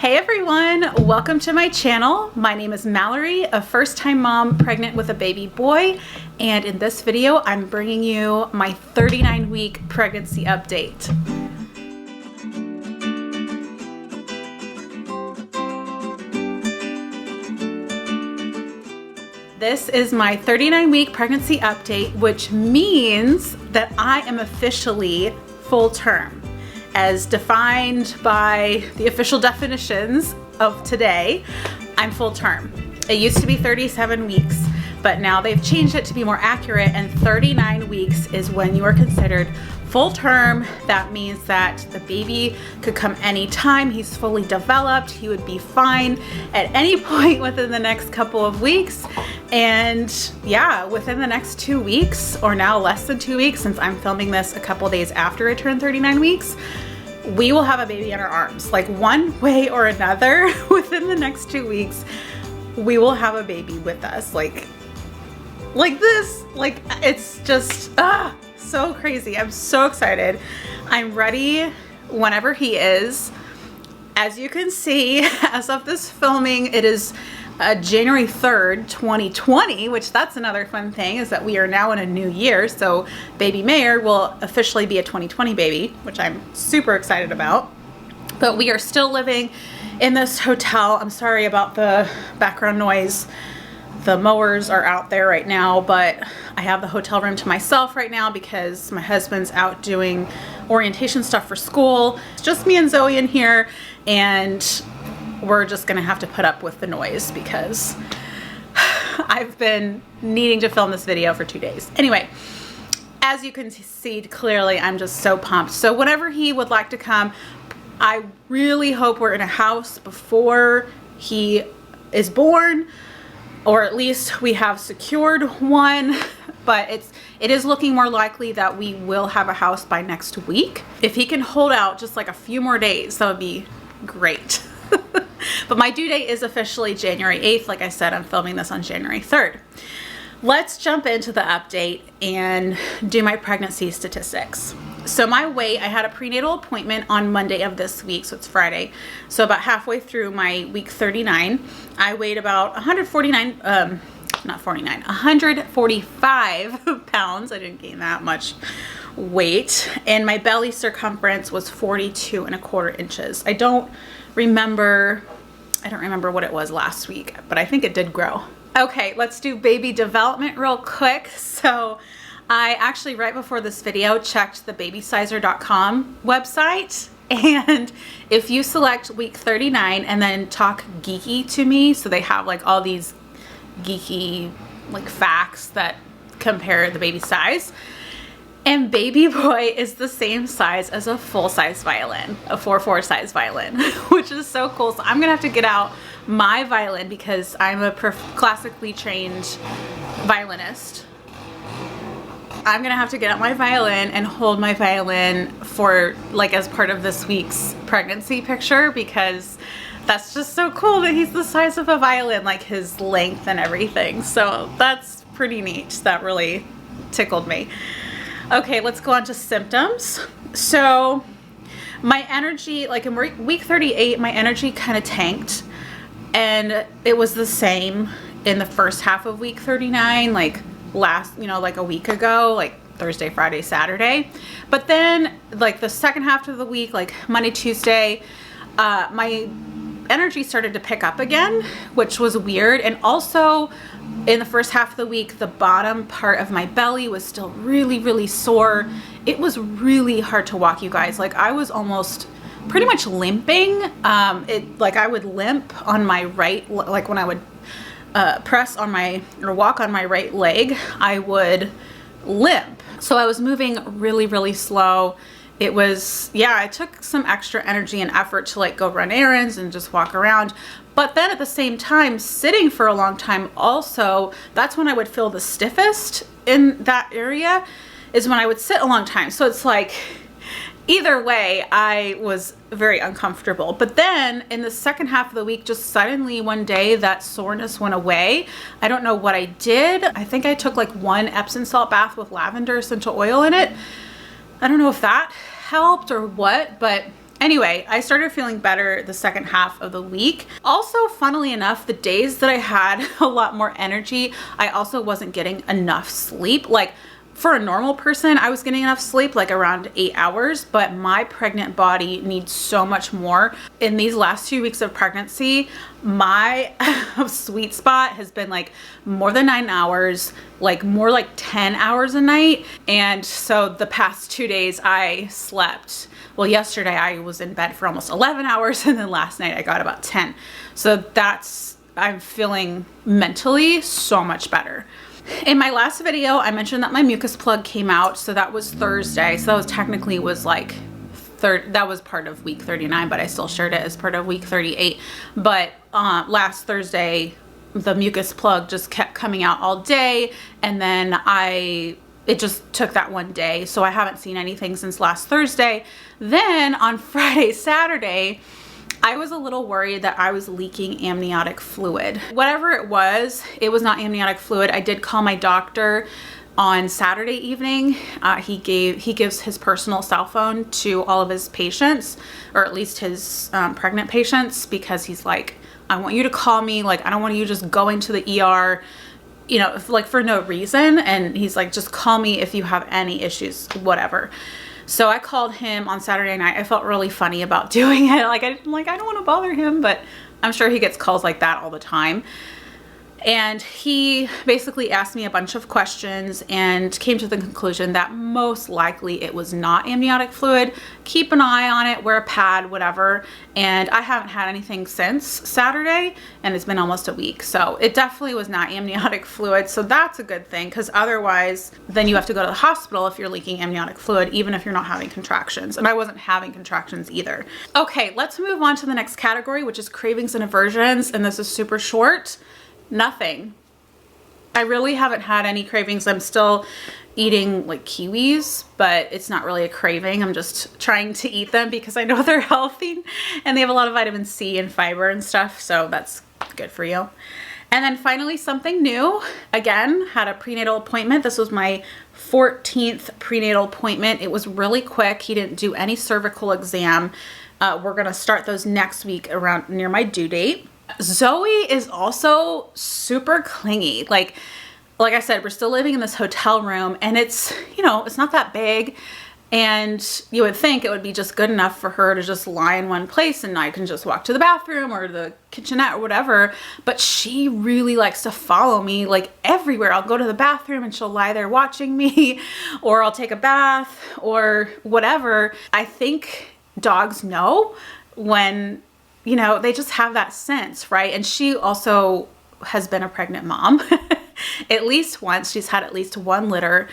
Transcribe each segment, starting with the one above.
Hey everyone, welcome to my channel. My name is Mallory, a first-time mom pregnant with a baby boy, and in this video I'm bringing you my 39-week pregnancy update. This is my 39-week pregnancy update, which means that I am officially full term. As defined by the official definitions of today, I'm full term. It used to be 37 weeks, but now they've changed it to be more accurate, and 39 weeks is when you are considered full term. That means that the baby could come anytime. He's fully developed. He would be fine at any point within the next couple of weeks. And yeah, within the next 2 weeks, or now less than 2 weeks, since I'm filming this a couple days after it turned 39 weeks, we will have a baby in our arms. Like, one way or another, within the next 2 weeks, we will have a baby with us. Like this. Like, it's just, so crazy. I'm so excited. I'm ready whenever he is. As you can see, as of this filming, it is January 3rd, 2020, which that's another fun thing, is that we are now in a new year. So baby Mayor will officially be a 2020 baby, which I'm super excited about. But we are still living in this hotel. I'm sorry about the background noise. The mowers are out there right now, but I have the hotel room to myself right now because my husband's out doing orientation stuff for school. It's just me and Zoe in here, and we're just gonna have to put up with the noise because I've been needing to film this video for 2 days. Anyway, as you can see clearly, I'm just so pumped. So whenever he would like to come, I really hope we're in a house before he is born, or at least we have secured one. But it is looking more likely that we will have a house by next week. If he can hold out just like a few more days, that would be great. But my due date is officially January 8th. Like I said, I'm filming this on January 3rd. Let's jump into the update and do my pregnancy statistics. So my weight, I had a prenatal appointment on Monday of this week, so it's Friday. So about halfway through my week 39, I weighed about 145 pounds. I didn't gain that much weight. And my belly circumference was 42¼ inches. I don't remember what it was last week, but I think it did grow. Okay, let's do baby development real quick. So I actually, right before this video, checked the babysizer.com website, and if you select week 39 and then talk geeky to me, so they have like all these geeky like facts that compare the baby size, and baby boy is the same size as a full-size violin, a 4/4 size violin, which is so cool. So I'm gonna have to get out my violin because I'm a classically trained violinist. I'm gonna have to get out my violin and hold my violin for like as part of this week's pregnancy picture, because that's just so cool that he's the size of a violin, like his length and everything. So that's pretty neat. That really tickled me. Okay, let's go on to symptoms. So my energy, like in week 38, my energy kind of tanked, and it was the same in the first half of week 39, like like a week ago, like Thursday, Friday, Saturday. But then like the second half of the week, like Monday, Tuesday, my energy started to pick up again, which was weird. And also in the first half of the week, the bottom part of my belly was still really, really sore. It was really hard to walk, you guys. Like, I was almost pretty much limping. Like I would limp on my right, like when I would press on my, or walk on my right leg, I would limp. So I was moving really, really slow. It was, yeah, it took some extra energy and effort to like go run errands and just walk around. But then at the same time, sitting for a long time also, that's when I would feel the stiffest in that area, is when I would sit a long time. So it's like, either way, I was very uncomfortable. But then in the second half of the week, just suddenly one day that soreness went away. I don't know what I did. I think I took like one Epsom salt bath with lavender essential oil in it. I don't know if that helped or what, but Anyway, I started feeling better the second half of the week. Also, funnily enough, the days that I had a lot more energy, I also wasn't getting enough sleep. Like, for a normal person, I was getting enough sleep, like around 8 hours, but my pregnant body needs so much more. In these last 2 weeks of pregnancy, my sweet spot has been like more than 9 hours, like more like 10 hours a night. And so the past 2 days I slept, well, yesterday I was in bed for almost 11 hours, and then last night I got about 10. So I'm feeling mentally so much better. In my last video, I mentioned that my mucus plug came out, so that was Thursday. So that was technically that was part of week 39, but I still shared it as part of week 38. But last Thursday, the mucus plug just kept coming out all day, and then it just took that one day. So I haven't seen anything since last Thursday. Then on Friday, Saturday, I was a little worried that I was leaking amniotic fluid. Whatever it was not amniotic fluid. I did call my doctor on Saturday evening. He gives his personal cell phone to all of his patients, or at least his pregnant patients, because he's like, I want you to call me. Like, I don't want you just going to the ER, you know, like for no reason. And he's like, just call me if you have any issues, whatever. So I called him on Saturday night. I felt really funny about doing it. I don't want to bother him, but I'm sure he gets calls like that all the time. And he basically asked me a bunch of questions and came to the conclusion that most likely it was not amniotic fluid. Keep an eye on it, wear a pad, whatever. And I haven't had anything since Saturday, and it's been almost a week. So it definitely was not amniotic fluid. So that's a good thing, because otherwise then you have to go to the hospital if you're leaking amniotic fluid, even if you're not having contractions. And I wasn't having contractions either. Okay, let's move on to the next category, which is cravings and aversions. And this is super short. Nothing. I really haven't had any cravings. I'm still eating like kiwis, but it's not really a craving. I'm just trying to eat them because I know they're healthy and they have a lot of vitamin C and fiber and stuff. So that's good for you. And then finally, something new. Again, had a prenatal appointment. This was my 14th prenatal appointment. It was really quick. He didn't do any cervical exam. We're going to start those next week around near my due date. Zoe is also super clingy. Like I said, we're still living in this hotel room, and it's, you know, it's not that big. And you would think it would be just good enough for her to just lie in one place and I can just walk to the bathroom or the kitchenette or whatever. But she really likes to follow me like everywhere. I'll go to the bathroom and she'll lie there watching me, or I'll take a bath or whatever. I think dogs know when, you know, they just have that sense, right? And she also has been a pregnant mom at least once. She's had at least one litter,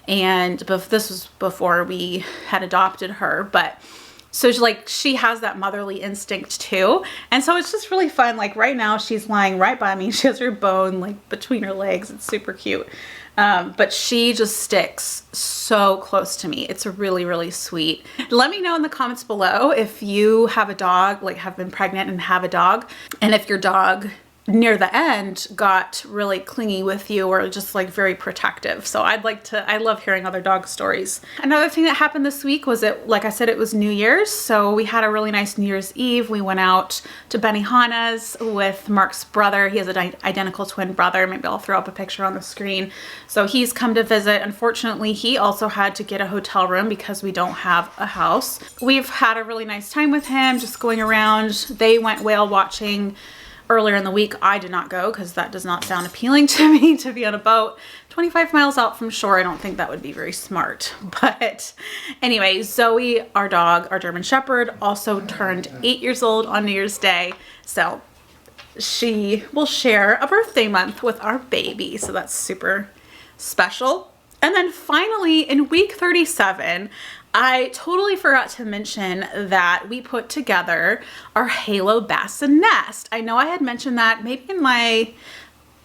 and this was before we had adopted her. But so she has that motherly instinct too. And so it's just really fun. Like right now she's lying right by me. She has her bone like between her legs. It's super cute. But she just sticks so close to me. It's really, really sweet. Let me know in the comments below if you have a dog, like have been pregnant and have a dog, and if your dog near the end got really clingy with you or just like very protective. So I love hearing other dog stories. Another thing that happened this week was like I said, it was New Year's. So we had a really nice New Year's Eve. We went out to Benihana's with Mark's brother. He has an identical twin brother. Maybe I'll throw up a picture on the screen. So he's come to visit. Unfortunately, he also had to get a hotel room because we don't have a house. We've had a really nice time with him, just going around. They went whale watching earlier in the week. I did not go because that does not sound appealing to me, to be on a boat 25 miles out from shore. I don't think that would be very smart. But anyway, Zoe, our dog, our German Shepherd, also turned 8 years old on New Year's Day. So she will share a birthday month with our baby. So that's super special. And then finally in week 37, I totally forgot to mention that we put together our Halo bassinet. I know I had mentioned that maybe in my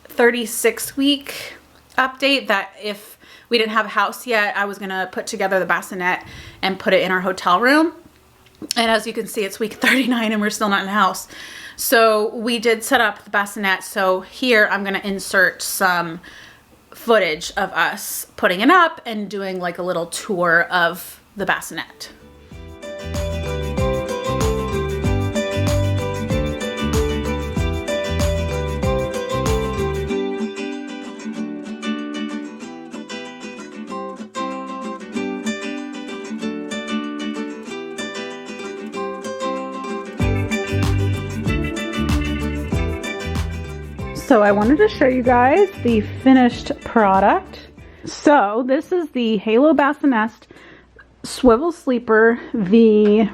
36 week update that if we didn't have a house yet, I was gonna put together the bassinet and put it in our hotel room. And as you can see, it's week 39 and we're still not in a house. So we did set up the bassinet. So here I'm gonna insert some footage of us putting it up and doing like a little tour of the bassinet. So I wanted to show you guys the finished product. So this is the Halo Bassinet Swivel Sleeper, the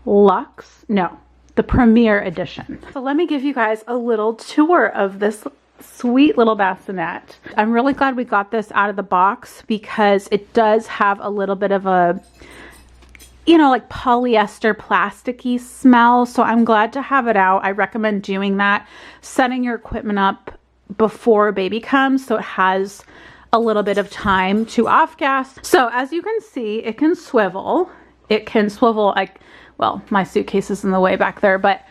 the Premier Edition. So let me give you guys a little tour of this sweet little bassinet. I'm really glad we got this out of the box because it does have a little bit of a, you know, like polyester plasticky smell. So I'm glad to have it out. I recommend doing that, setting your equipment up before baby comes so it has a little bit of time to off gas. So as you can see, it can swivel. It can swivel like, well, my suitcase is in the way back there, but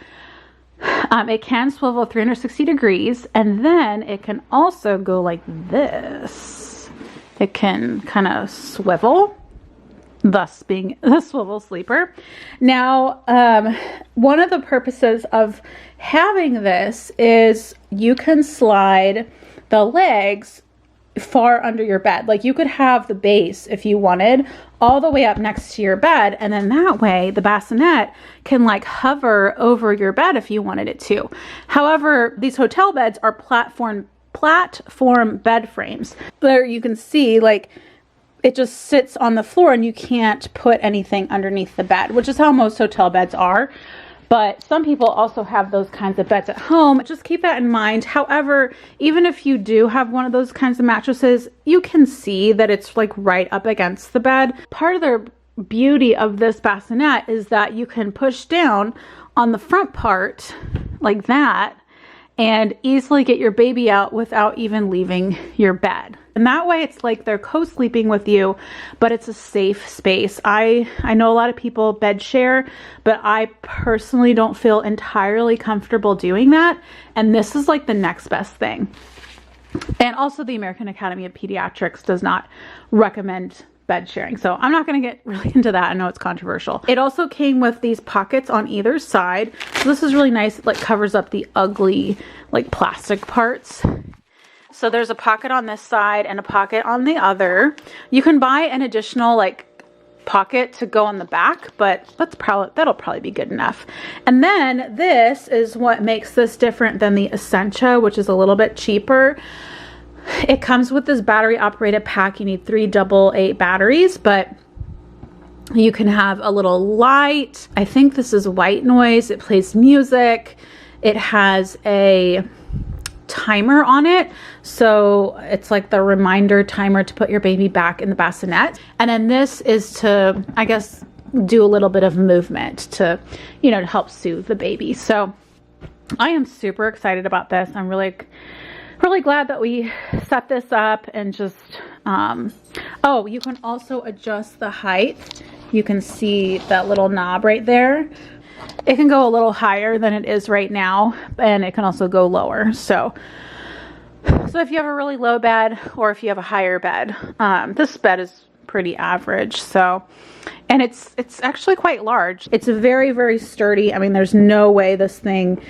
it can swivel 360 degrees, and then it can also go like this. It can kind of swivel, thus being the swivel sleeper. Now, one of the purposes of having this is you can slide the legs far under your bed. Like you could have the base, if you wanted, all the way up next to your bed, and then that way the bassinet can like hover over your bed if you wanted it to. However, these hotel beds are platform bed frames. There you can see like it just sits on the floor and you can't put anything underneath the bed, which is how most hotel beds are. But some people also have those kinds of beds at home. Just keep that in mind. However, even if you do have one of those kinds of mattresses, you can see that it's like right up against the bed. Part of the beauty of this bassinet is that you can push down on the front part like that and easily get your baby out without even leaving your bed. And that way it's like they're co-sleeping with you, but it's a safe space. I know a lot of people bed share, but I personally don't feel entirely comfortable doing that. And this is like the next best thing. And also the American Academy of Pediatrics does not recommend bed sharing. So I'm not going to get really into that. I know it's controversial. It also came with these pockets on either side. So this is really nice. It like covers up the ugly like plastic parts. So there's a pocket on this side and a pocket on the other. You can buy an additional like pocket to go on the back, but that'll probably be good enough. And then this is what makes this different than the Essentia, which is a little bit cheaper. It comes with this battery operated pack. You need 3 AA batteries, but you can have a little light. I think this is white noise. It plays music. It has a timer on it, so it's like the reminder timer to put your baby back in the bassinet. And then this is to, I guess, do a little bit of movement to, you know, to help soothe the baby. So I am super excited about this. I'm really glad that we set this up and just oh, you can also adjust the height. You can see that little knob right there. It can go a little higher than it is right now, and it can also go lower. So if you have a really low bed or if you have a higher bed, this bed is pretty average. So, and it's actually quite large. It's very, very sturdy. I mean, there's no way this thing,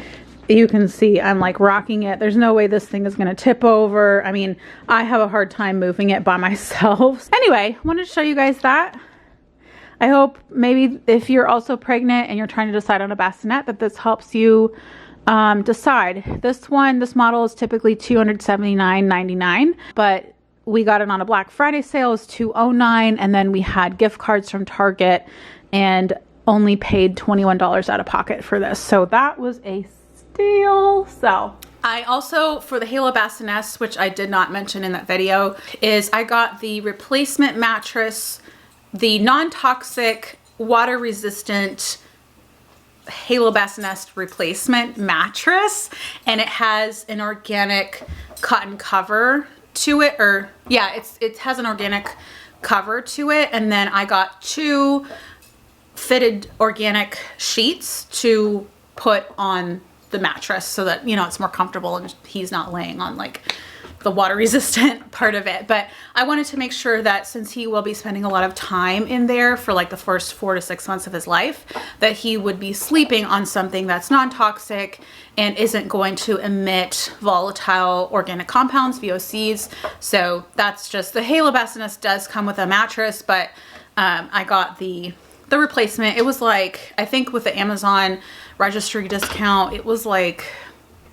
you can see I'm like rocking it. There's no way this thing is going to tip over. I mean, I have a hard time moving it by myself. Anyway, I wanted to show you guys that. I hope maybe if you're also pregnant and you're trying to decide on a bassinet, that this helps you decide. This model is typically $279.99, but we got it on a Black Friday sale. It was $209, and then we had gift cards from Target and only paid $21 out of pocket for this. So that was a steal. So I also, for the Halo Bassinets, which I did not mention in that video, is I got the replacement mattress, the non-toxic, water-resistant Halo Bassinet replacement mattress, and it has an organic cotton cover to it, or yeah, it has an organic cover to it. And then I got 2 fitted organic sheets to put on the mattress so that, you know, it's more comfortable and he's not laying on like the water resistant part of it. But I wanted to make sure that since he will be spending a lot of time in there for like the first 4 to 6 months of his life, that he would be sleeping on something that's non-toxic and isn't going to emit volatile organic compounds, VOCs. So that's just, the Halo Bassinet does come with a mattress, but I got the replacement. It was like, I think with the Amazon registry discount, it was like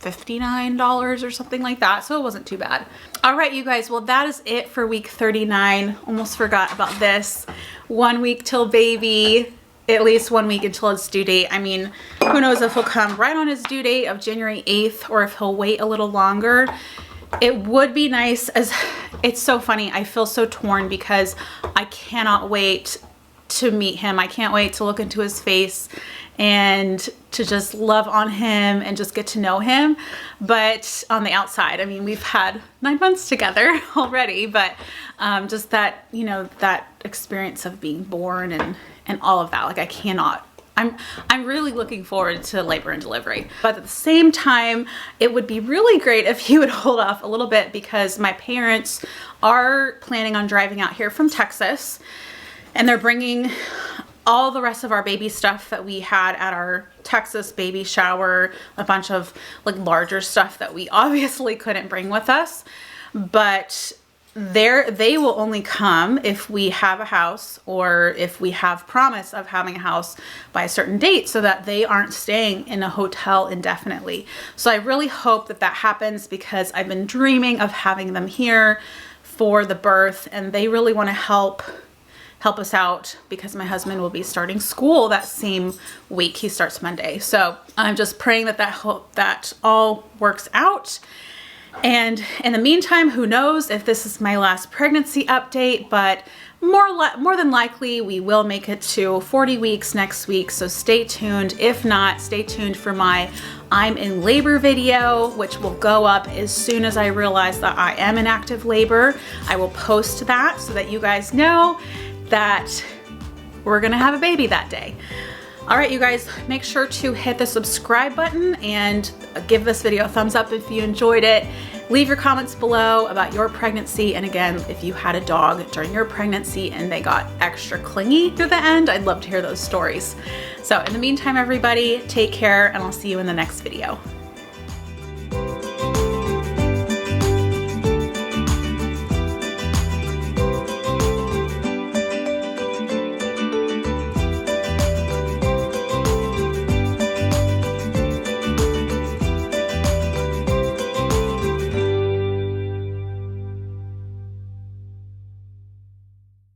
$59 or something like that. So it wasn't too bad. All right, you guys, well, that is it for week 39. Almost forgot about this. 1 week till baby, at least 1 week until its due date. I mean, who knows if he'll come right on his due date of January 8th or if he'll wait a little longer. It would be nice, as it's so funny. I feel so torn because I cannot wait to meet him. I can't wait to look into his face and to just love on him and just get to know him. But on the outside, I mean, we've had 9 months together already, but just that, you know, that experience of being born and all of that, like I cannot. I'm really looking forward to labor and delivery, but at the same time, it would be really great if he would hold off a little bit, because my parents are planning on driving out here from Texas, and they're bringing all the rest of our baby stuff that we had at our Texas baby shower, a bunch of like larger stuff that we obviously couldn't bring with us, but they will only come if we have a house or if we have promise of having a house by a certain date, so that they aren't staying in a hotel indefinitely. So I really hope that that happens, because I've been dreaming of having them here for the birth, and they really want to help us out, because my husband will be starting school that same week. He starts Monday. So I'm just praying that that all works out. And in the meantime, who knows if this is my last pregnancy update, but more than likely we will make it to 40 weeks next week. So stay tuned. If not, stay tuned for my I'm in labor video, which will go up as soon as I realize that I am in active labor. I will post that so that you guys know that we're gonna have a baby that day. All right, you guys, make sure to hit the subscribe button and give this video a thumbs up if you enjoyed it. Leave your comments below about your pregnancy. And again, if you had a dog during your pregnancy and they got extra clingy through the end, I'd love to hear those stories. So in the meantime, everybody, take care, and I'll see you in the next video.